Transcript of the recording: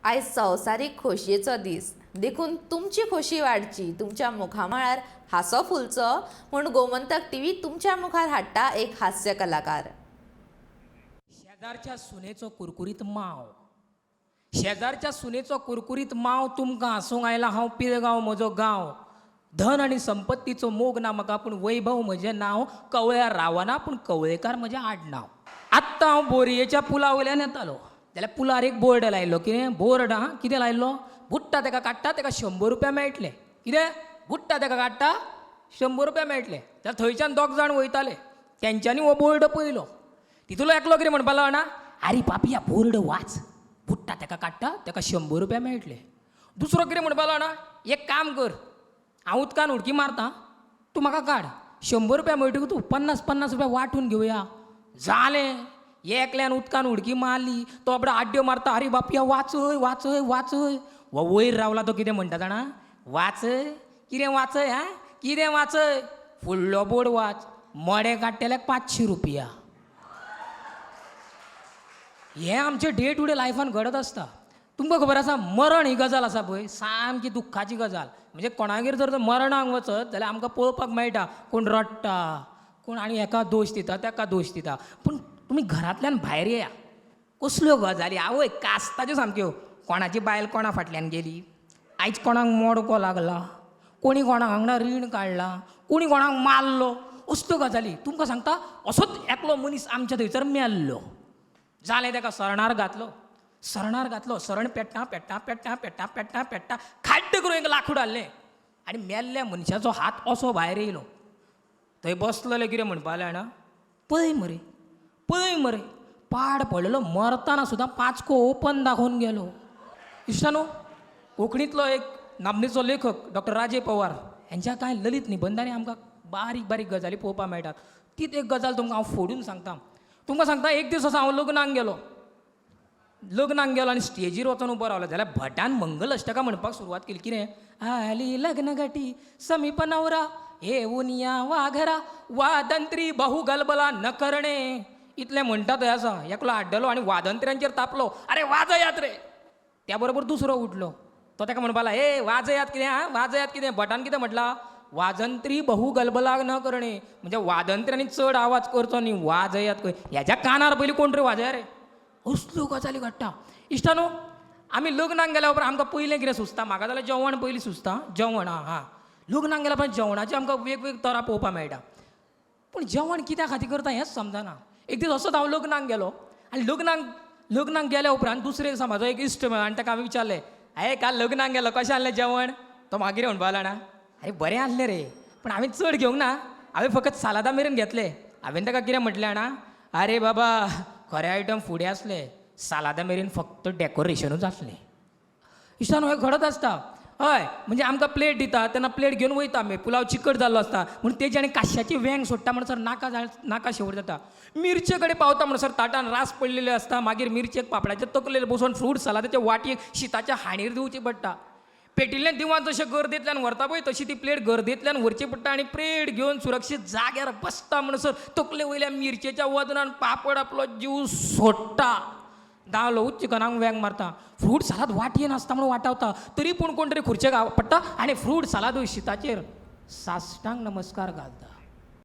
आयज संवसारीक खोशयेचो दीस देखून तुमची खोशी वाडची, तुमच्या मुखामळार हांसो फुलचो म्हूण गोमंतक टीव्ही तुमच्या मुखार हाडटा एक हास्य कलाकार. शेजारच्या सुनेचो कुरकुरीत माव. शेजारच्या सुनेचो कुरकुरीत माव तुमकां हांसूंक आयला. हांव पिळगांव म्हजो गांव. धन आनी संपत्तीचो मोग ना म्हाका, पूण वैभव म्हजें नांव. कवळ्या रावना पूण कवळेकार म्हजें आडनांव. आत्तां हांव बोरयेच्या पुला वयल्यान येतालो जाल्यार पुलार एक बोर्ड लायल्लो. कितें बोर्ड? कितें लायल्लो? बुट्टा ताका काडटा ताका 100 रुपया मेळटले. कितें? बुट्टा ताका काडटा 100 रुपया मेळटले. जाल्यार थंयच्यान दोग जाण वयताले. तेंच्यांनी हो बोर्ड पळयलो. तितूलो एकलो कितें म्हणपाक लागलो जाणा, आरे पापिया बोर्ड वाच, बुट्टा ताका काडटा ताका 100 रुपया मेळटले. दुसरो कितें म्हणपाक लागलो जाणा, एक काम कर, हांव उदकान उडकी मारता, तूं म्हाका काड. 100 रुपया मेळटकूच तूं 50-50 रुपया वांटून घेवया. जालें. एकल्यान उदकान उडकी मारली, तो बाबडो आड्ड्यो मारता, आरे बापिया वाचय वाचय वाचय. हो वयर रावला तो कितें म्हणटा जाणा, वाचय कितें वाचय हा कितें वाचय, फुडलो बोर्ड वाच, मडे काडटल्याक 500 रुपया. हें आमचें डे टू डे लायफान घडत आसता. तुमकां खबर आसा, मरण ही गजाल आसा पळय, सामकी दुख्खाची गजाल. म्हणजे कोणागेर जर मरणाक वचत जाल्यार आमकां पळोवपाक मेळटा कोण रडटा, कोण आनी हेका दोश दिता तेका दोश दिता. पूण तुमी घरांतल्यान भायर येया, कसल्यो गजाली आवय कास्ताच्यो सामक्यो. कोणाची बायल कोणा फाटल्यान गेली, आयज कोणाक मोडको लागला, कोणी कोणाक हांगना रीण काडला, कोणी कोणाक मारलो, असल्यो गजाली. तुमकां सांगता, असोच एकलो मनीस आमच्या थंयसर मेल्लो. जालें, ताका सरणार घातलो. सरण पेट्टा पेट्टा पेट्टा पेट्टा पेट्टा पेट्टा खाड्ड करून एक लाकूड हाडलें आनी मेल्ल्या मनशाचो हात असो भायर येयलो. थंय बसलेले कितें म्हणपाक लागले जाणा, पळय मरे पाड पडलेलो, मरतना सुद्दां पांचको ओपन दाखोवन गेलो. इश्टानो, कोंकणीतलो एक नामनेचो लेखक डॉक्टर राजे पवार हेंच्या कांय ललीत निबंधांनी आमकां बारीक बारीक गजाली पळोवपाक मेळटात. तीच एक गजाल तुमकां हांव फोडून सांगता. तुमकां सांगता, एक दीस असो हांव लग्नाक गेलो आनी स्टेजीर वचून उबो रावलो जाल्यार भटान मंगल अष्टकां म्हणपाक सुरवात केली. कितें? आली लग्न घटी समीप नवरा, येऊन या वाघरा, वादंत्री बहु गलबला न करणे. इतलें म्हणटा थंय आसा, एकलो हाड्डलो आनी वादंत्र्यांचेर तापलो. आरे वाजयात रे. त्या बरोबर दुसरो उठलो. तो ताका म्हणपाक लागला, ए वाजयात कितें हा वाजयात कितें? भटान कितें म्हटलां? वाजंत्री बहु गलबला न करणे, म्हणजे वादंत्र्यांनी चड आवाज करचो न्ही, वाजयात खंय. ह्याच्या कानार पयलीं कोण रे वाजया रे? असल्यो गजाली घडटा. इश्टानो, आमी लग्नाक गेल्या उपरांत आमकां पयलें कितें सुचता? म्हाका जाल्यार जेवण पयलीं सुचता. जेवण हां लग्नाक गेल्या उपरांत जेवणाची आमकां वेगवेगळी तरा पळोवपाक मेळटा. पूण जेवण कित्या खातीर करता हेंच समजना. एक दीस असोच हांव लग्नाक गेलो आनी लग्नाक गेल्या उपरांत दुसरे दिसा म्हाजो एक इश्ट मेळ्ळो आनी ताका हांवें विचारलें, हांवें काल लग्नाक गेलो, कशें आहलें जेवण? तो म्हाका कितें म्हणपाक लागला, अरे बरें आहलें रे, पूण हांवें चड घेवंक ना, हांवें फकत सालादा मेरेन घेतले. हांवें ताका कितें म्हटलें जाणा, आरे बाबा खरे आयटम फुडें आसले, सालादा मेरेन फक्त डेकोरेशनूच आसलें. इश्टानो, हें घडत आसता. हय, म्हणजे आमकां प्लेट दिता तेन्ना प्लेट घेवन वयता आमी, पुलाव चिकट जाल्लो आसता म्हूण तेजी आनी काश्याची वेंग सोडटा म्हणसर नाका शेवट जाता. मिरचे कडेन पावता म्हणसर ताटान रास पडलेले आसता. मागीर मिरचेक पापडाचे तकलेर बसोवन फ्रूट सलादाच्या वाटयेक शीताच्या हांडीर दिवची पडटा. पेटिल्लें दिवान जशें गर्देंतल्यान व्हरता पळय तशी ती प्लेट गर्देंतल्यान व्हरची पडटा आनी प्लेट घेवन सुरक्षीत जाग्यार बसता म्हणसर तकले वयल्या मिरचेच्या वजनान पापड आपलो जीव सोडटा. धांवलो चिकनाक वेंग मारता. फ्रूट सलाद वाटयेन आसता म्हणून वाटावता, तरी पूण कोण तरी खुर्चेक पडटा आनी फ्रूट सलादूय शीताचेर साश्टांग नमस्कार घालता.